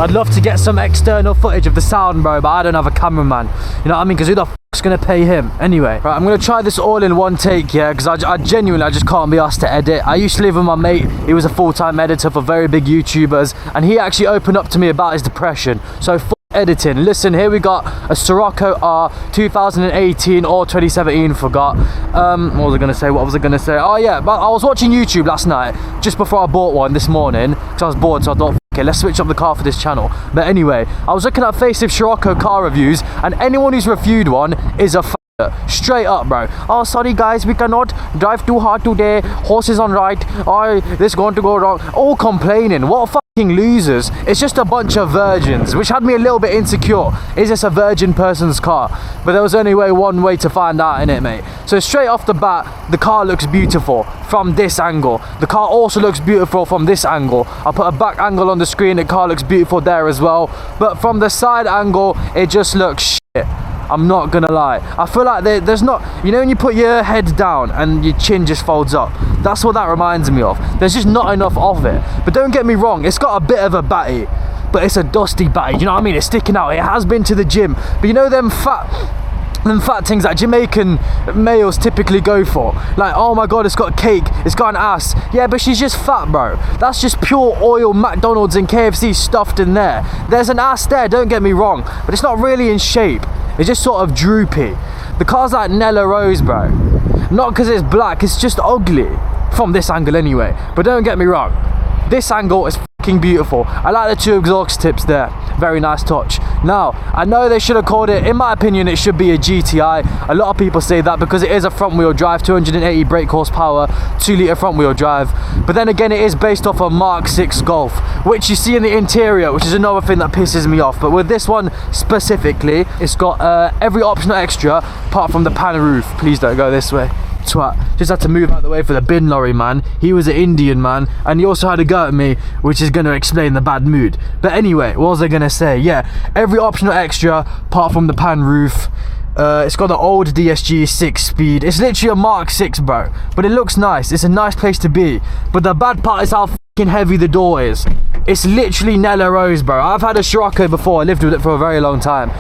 I'd love to get some external footage of the sound, bro, but I don't have a cameraman. You know what I mean? Because who the fuck's gonna pay him? Anyway, right, I'm gonna try this all in one take, yeah, because I genuinely, I just can't be asked to edit. I used to live with my mate. He was a full-time editor for very big YouTubers, and he actually opened up to me about his depression. So editing. Listen, here we got a Scirocco R 2018 or 2017, forgot. What was I gonna say? Oh yeah, but I was watching YouTube last night just before I bought one this morning because I was bored, so I thought, okay, let's switch up the car for this channel. But anyway, I was looking at facelift Scirocco car reviews, and anyone who's reviewed one is a straight up, bro. Oh, sorry guys, we cannot drive too hard today, horses on right, oh, this is going to go wrong. All complaining. What fucking losers. It's just a bunch of virgins, which had me a little bit insecure. Is this a virgin person's car? But there was only one way to find out, innit, mate? So straight off the bat, the car looks beautiful from this angle. The car also looks beautiful from this angle. I'll put a back angle on the screen. The car looks beautiful there as well, but from the side angle it just looks shit. I'm not gonna lie. I feel like there's not, you know, when you put your head down and your chin just folds up, that's what that reminds me of. There's just not enough of it. But don't get me wrong, it's got a bit of a batty, but it's a dusty batty, you know what I mean? It's sticking out. It has been to the gym, but you know them fat things that Jamaican males typically go for, like, oh my god, it's got cake, it's got an ass. Yeah, but she's just fat, bro. That's just pure oil, McDonald's and KFC stuffed in there. There's an ass there, don't get me wrong, but it's not really in shape. It's just sort of droopy. The car's like Nella Rose, bro. Not because it's black, it's just ugly from this angle anyway. But don't get me wrong, this angle is fucking beautiful. I like the two exhaust tips there, very nice touch. Now, I know they should have called it, in my opinion, it should be a GTI. A lot of people say that because it is a front wheel drive, 280 brake horsepower, 2-litre front wheel drive. But then again, it is based off a Mark 6 Golf, which you see in the interior, which is another thing that pisses me off. But with this one specifically, it's got every optional extra apart from the pan roof. Please don't go this way. Twat. Just had to move out the way for the bin lorry man. He was an Indian man, and he also had a go at me, which is going to explain the bad mood. But anyway, what was I going to say? Yeah, every optional extra apart from the pan roof. It's got the old DSG 6-speed. It's literally a Mark 6, bro, but it looks nice. It's a nice place to be. But the bad part is how fucking heavy the door is. It's literally Nella Rose, bro. I've had a Scirocco before. I lived with it for a very long time.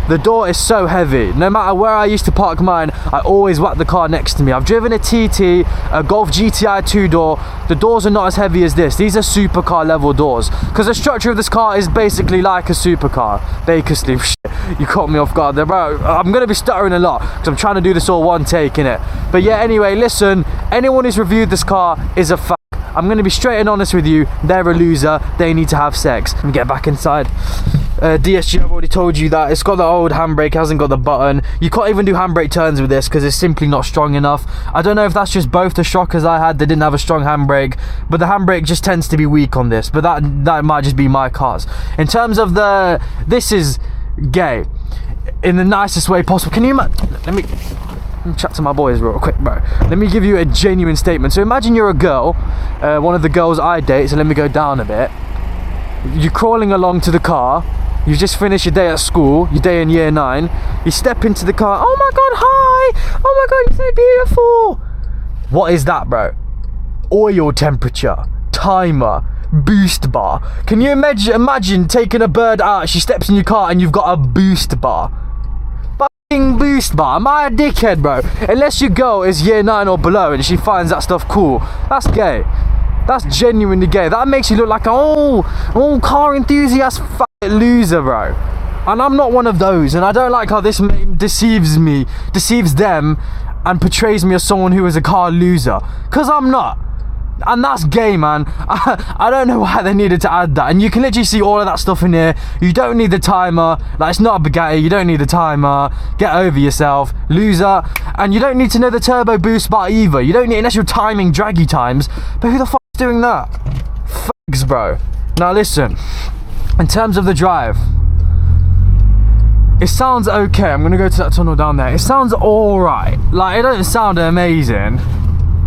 The door is so heavy. No matter where I used to park mine, I always whack the car next to me. I've driven a TT, a Golf GTI 2-door. The doors are not as heavy as this. These are supercar level doors, because the structure of this car is basically like a supercar. Basically, you caught me off guard there, bro. I'm gonna be stuttering a lot because I'm trying to do this all one take, innit? But yeah, anyway, listen, anyone who's reviewed this car is a fuck. I'm gonna be straight and honest with you. They're a loser. They need to have sex. Let me get back inside. DSG, I've already told you that it's got the old handbrake, hasn't got the button. You can't even do handbrake turns with this because it's simply not strong enough. I don't know if that's just both the Scirocco's I had, they didn't have a strong handbrake, but the handbrake just tends to be weak on this. But that might just be my cars. In terms of this is gay in the nicest way possible. Can you imagine? Let me chat to my boys real quick, bro. Let me give you a genuine statement. So imagine you're a girl, one of the girls I date, so let me go down a bit. You're crawling along to the car. You just finished your day at school, your day in year 9. You step into the car. Oh my god, hi! Oh my god, you're so beautiful! What is that, bro? Oil temperature, timer, boost bar. Can you imagine taking a bird out, she steps in your car and you've got a boost bar? Fucking boost bar. Am I a dickhead, bro? Unless your girl is year 9 or below and she finds that stuff cool. That's gay. That's genuinely gay. That makes you look like a car enthusiast fucking loser, bro. And I'm not one of those, and I don't like how this deceives them and portrays me as someone who is a car loser, because I'm not. And that's gay, man. I don't know why they needed to add that. And you can literally see all of that stuff in here. You don't need the timer. Like, it's not a Bugatti. You don't need the timer. Get over yourself, loser. And you don't need to know the turbo boost bar either. You don't need, unless you're timing draggy times. But who the fuck's doing that? Fags, bro. Now listen, in terms of the drive, it sounds okay. I'm gonna go to that tunnel down there. It sounds alright. Like, it doesn't sound amazing,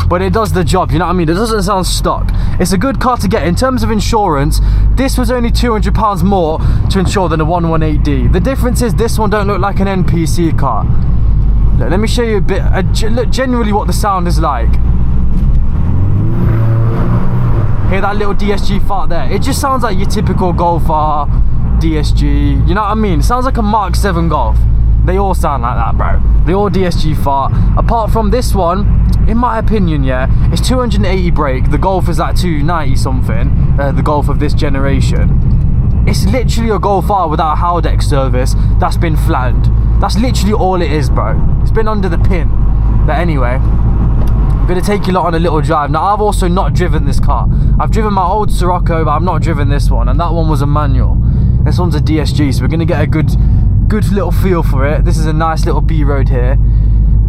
but it does the job, you know what I mean? It doesn't sound stock. It's a good car to get. In terms of insurance, this was only £200 more to insure than a 118D. The difference is this one don't look like an NPC car. Look, let me show you a bit, look, generally what the sound is like. Hear that little DSG fart there? It just sounds like your typical Golf R DSG, you know what I mean? It sounds like a Mark 7 Golf. They all sound like that, bro. They all DSG fart. Apart from this one, in my opinion, yeah, it's 280 brake. The Golf is like 290 something, the Golf of this generation. It's literally a Golf R without a Haldex service that's been flattened. That's literally all it is, bro. It's been under the pin. But anyway, I'm gonna take you lot on a little drive. Now, I've also not driven this car. I've driven my old Scirocco, but I've not driven this one, and that one was a manual. This one's a DSG, so we're gonna get a good little feel for it. This is a nice little B road here.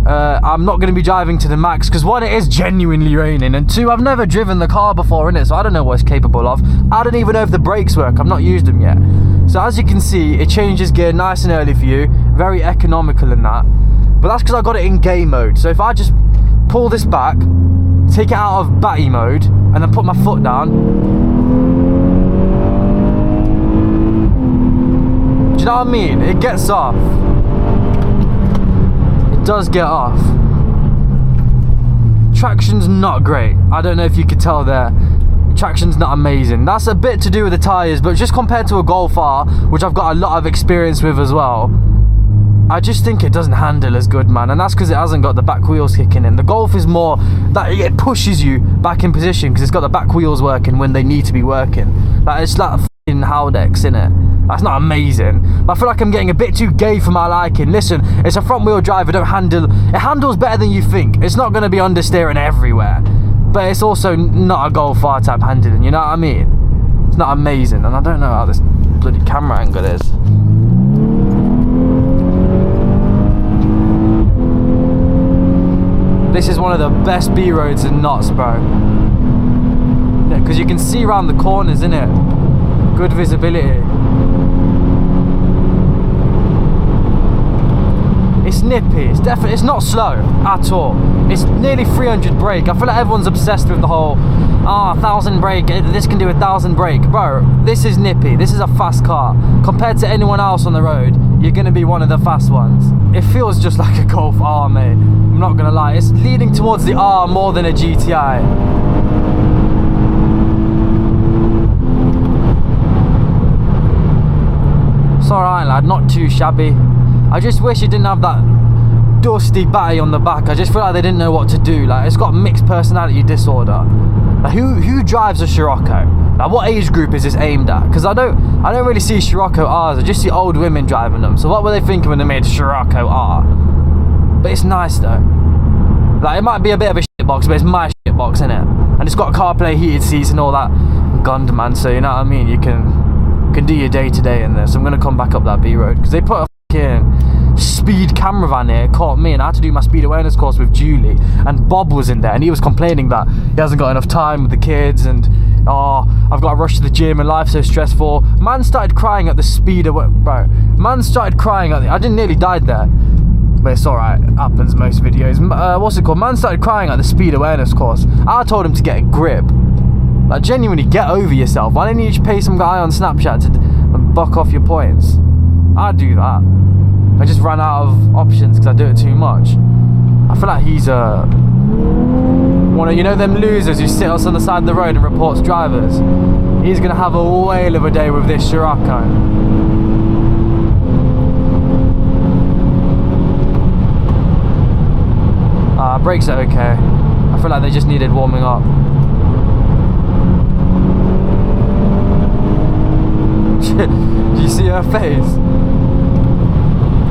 I'm not going to be driving to the max because one, it is genuinely raining, and two, I've never driven the car before in it, so I don't know what it's capable of. I don't even know if the brakes work. I've not used them yet. So as you can see, it changes gear nice and early for you, very economical in that. But that's because I got it in game mode. So if I just pull this back, take it out of batty mode, and then put my foot down, do you know what I mean? It gets off. It does get off. Traction's not great. I don't know if you could tell there. Traction's not amazing. That's a bit to do with the tyres, but just compared to a Golf R, which I've got a lot of experience with as well, I just think it doesn't handle as good, man, and that's because it hasn't got the back wheels kicking in. The Golf is more that it pushes you back in position because it's got the back wheels working when they need to be working. Like, it's like a f***ing Haldex, innit? That's not amazing, but I feel like I'm getting a bit too gay for my liking. Listen, it's a front wheel drive. It handles better than you think. It's not going to be understeering everywhere, but it's also not a Golf R type handling, you know what I mean? It's not amazing, and I don't know how this bloody camera angle is. This is one of the best B roads in Notts, bro. Yeah, because you can see around the corners, innit? Good visibility. It's nippy. It's not slow at all. It's nearly 300 brake. I feel like everyone's obsessed with the whole 1,000 brake. This can do 1,000 brake, bro. This is nippy. This is a fast car compared to anyone else on the road. You're gonna be one of the fast ones. It feels just like a Golf R, mate. I'm not gonna lie. It's leading towards the R more than a GTI. It's alright, lad. Not too shabby. I just wish it didn't have that dusty batty on the back. I just feel like they didn't know what to do. Like, it's got mixed personality disorder. Like, who drives a Scirocco? Like, what age group is this aimed at? Because I don't really see Scirocco Rs. I just see old women driving them. So what were they thinking when they made a Scirocco R? But it's nice though. Like, it might be a bit of a shitbox, but it's my shitbox, innit? And it's got CarPlay, heated seats, and all that gund, man. So you know what I mean. You can do your day to day in this. So I'm gonna come back up that B road because they put a speed camera van here. It caught me, and I had to do my speed awareness course with Julie, and Bob was in there, and he was complaining that he hasn't got enough time with the kids, and I've got to rush to the gym and life's so stressful. Man started crying at the speed bro. Man started crying at I didn't nearly died there, but it's alright. It happens most videos. What's it called? Man started crying at the speed awareness course. I told him to get a grip. Like, genuinely, get over yourself. Why don't you just pay some guy on Snapchat to buck off your points? I'd do that. I just ran out of options because I do it too much. I feel like he's one of, you know, them losers who sit us on the side of the road and reports drivers. He's gonna have a whale of a day with this Scirocco. Brakes are okay. I feel like they just needed warming up. Do you see her face?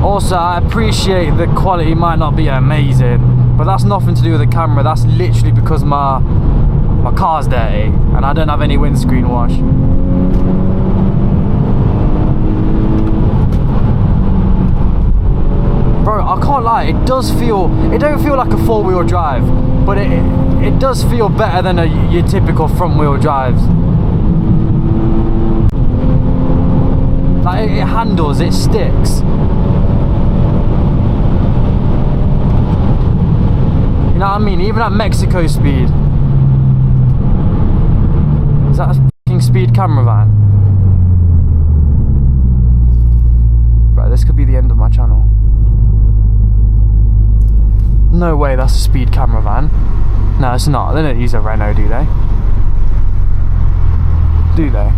Also, I appreciate the quality might not be amazing, but that's nothing to do with the camera. That's literally because my car's dirty and I don't have any windscreen wash. Bro, I can't lie, it don't feel like a four-wheel drive, but it does feel better than your typical front-wheel drives. Like, it handles, it sticks. You know what I mean? Even at Mexico speed. Is that a f***ing speed camera van? Bro, this could be the end of my channel. No way that's a speed camera van. No, it's not. They don't use a Renault, do they? Do they?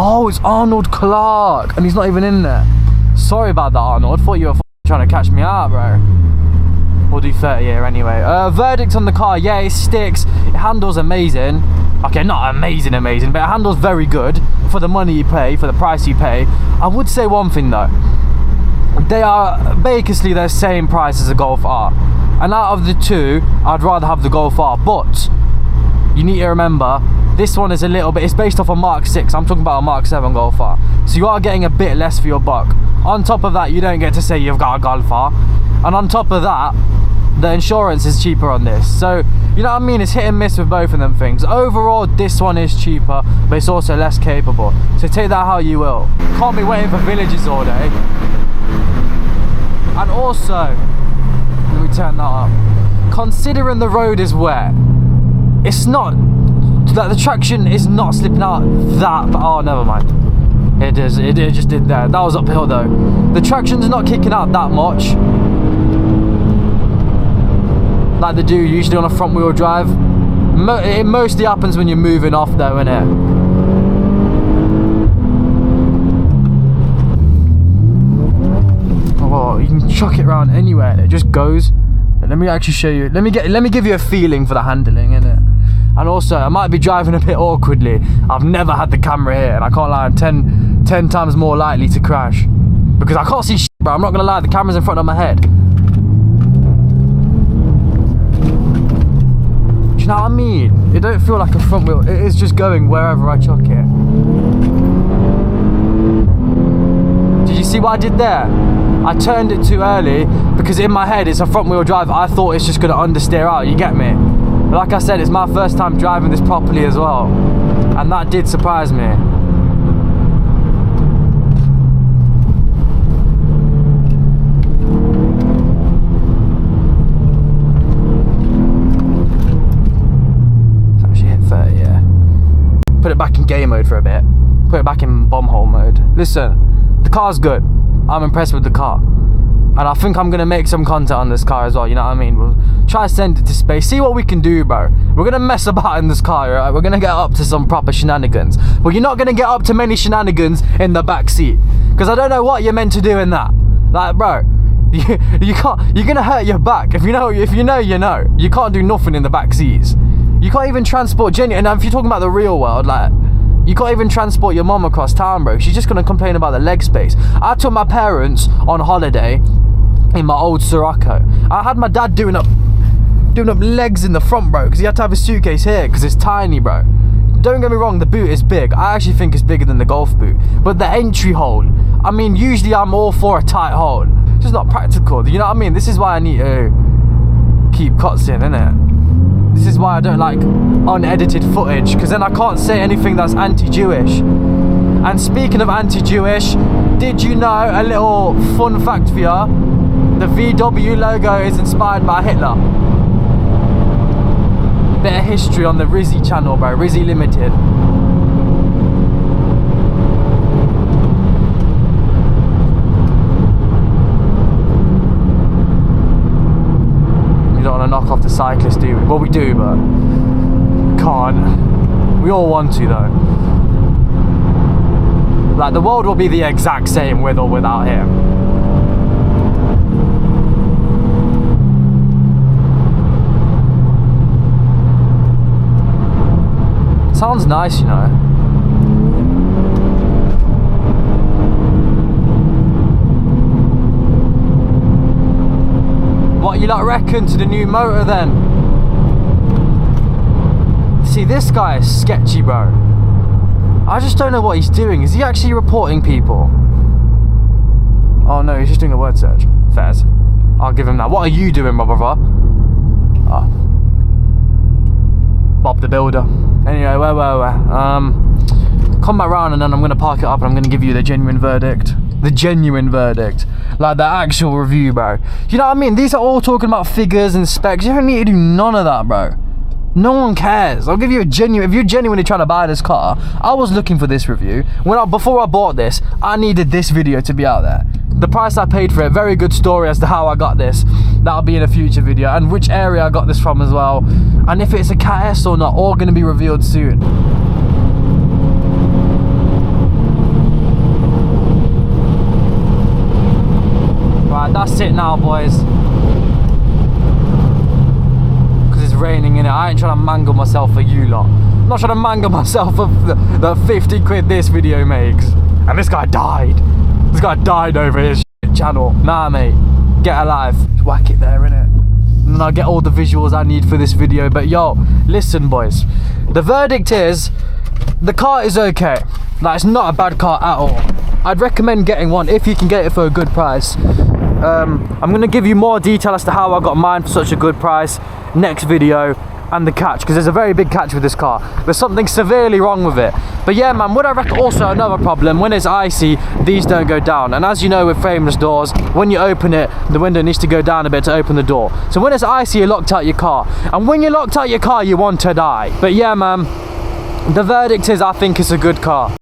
Oh, it's Arnold Clark, and he's not even in there. Sorry about that, Arnold. Thought you were trying to catch me out, bro. We'll do 30 here anyway. Verdict on the car. Yeah, it sticks. It handles amazing. Okay, not amazing, but it handles very good for the money you pay, for the price you pay. I would say one thing though. They are basically the same price as a Golf R. And out of the two, I'd rather have the Golf R. But you need to remember, this one is a little bit, it's based off a Mark 6. I'm talking about a Mark 7 Golf R. So you are getting a bit less for your buck. On top of that, you don't get to say you've got a Golf R. And on top of that, the insurance is cheaper on this. So, you know what I mean? It's hit and miss with both of them things. Overall, this one is cheaper, but it's also less capable. So take that how you will. Can't be waiting for villages all day. And also, let me turn that up. Considering the road is wet, it's not, like the traction is not slipping out that, oh, never mind. It is, it just did that. That was uphill though. The traction's not kicking out that much, like they do usually on a front wheel drive. It mostly happens when you're moving off though, innit? Oh, you can chuck it around anywhere and it just goes. Let me actually show you. Let me give you a feeling for the handling, innit? And also, I might be driving a bit awkwardly. I've never had the camera here, and I can't lie, I'm 10 times more likely to crash. Because I can't see shit, bro. I'm not gonna lie, the camera's in front of my head. Do you know what I mean? It don't feel like a front wheel. It is just going wherever I chuck it. Did you see what I did there? I turned it too early because in my head it's a front wheel drive. I thought it's just gonna understeer out, you get me? But like I said, it's my first time driving this properly as well. And that did surprise me. It's actually hit 30, yeah. Put it back in game mode for a bit. Put it back in bomb hole mode. Listen, the car's good. I'm impressed with the car. And I think I'm gonna make some content on this car as well, you know what I mean? We'll try to send it to space, see what we can do, bro. We're gonna mess about in this car, right? We're gonna get up to some proper shenanigans. But you're not gonna get up to many shenanigans in the back seat. Because I don't know what you're meant to do in that. Like, bro, you can't, you're gonna hurt your back. If you know, you know. You can't do nothing in the back seats. You can't even transport genuine. And if you're talking about the real world, like, you can't even transport your mum across town, bro. She's just gonna complain about the leg space. I took my parents on holiday in my old Scirocco. I had my dad doing up legs in the front, bro, because he had to have his suitcase here because it's tiny, bro. Don't get me wrong, the boot is big. I actually think it's bigger than the Golf boot. But the entry hole, I mean, usually I'm all for a tight hole. It's just not practical, you know what I mean? This is why I need to keep cuts in, innit? This is why I don't like unedited footage, because then I can't say anything that's anti-Jewish. And speaking of anti-Jewish, did you know, a little fun fact for you, the VW logo is inspired by Hitler. Bit of history on the Rizzy channel, bro, Rizzy Limited. We don't want to knock off the cyclist, do we? Well, we do, but can't. We all want to, though. Like, the world will be the exact same with or without him. Sounds nice, you know. What you lot reckon to the new motor then? See, this guy is sketchy, bro. I just don't know what he's doing. Is he actually reporting people? Oh no, he's just doing a word search. Fairs. I'll give him that. What are you doing, my brother? Oh. Bob the Builder. Anyway, where? Come back round and then I'm going to park it up and I'm going to give you the genuine verdict. The genuine verdict. Like the actual review, bro. You know what I mean? These are all talking about figures and specs. You don't need to do none of that, bro. No one cares. I'll give you a genuine, if you're genuinely trying to buy this car, I was looking for this review. Before I bought this, I needed this video to be out there. The price I paid for it, very good story as to how I got this. That'll be in a future video, and which area I got this from as well. And if it's a Cat S or not, all gonna be revealed soon. that's it now, boys. Because it's raining in it. I ain't trying to mangle myself for you lot. I'm not trying to mangle myself for the 50 quid this video makes. And this guy died. This guy died over his shit channel. Nah, mate. Get alive. Just whack it there, innit? And then I'll get all the visuals I need for this video. But yo, listen, boys. The verdict is, the car is okay. Like, it's not a bad car at all. I'd recommend getting one if you can get it for a good price. I'm going to give you more detail as to how I got mine for such a good price next video, and the catch, because there's a very big catch with this car. There's something severely wrong with it. But yeah, man, what I reckon also another problem, when it's icy, these don't go down. And as you know with frameless doors, when you open it, the window needs to go down a bit to open the door. So when it's icy, you're locked out your car. And when you're locked out your car, you want to die. But yeah, man, the verdict is I think it's a good car.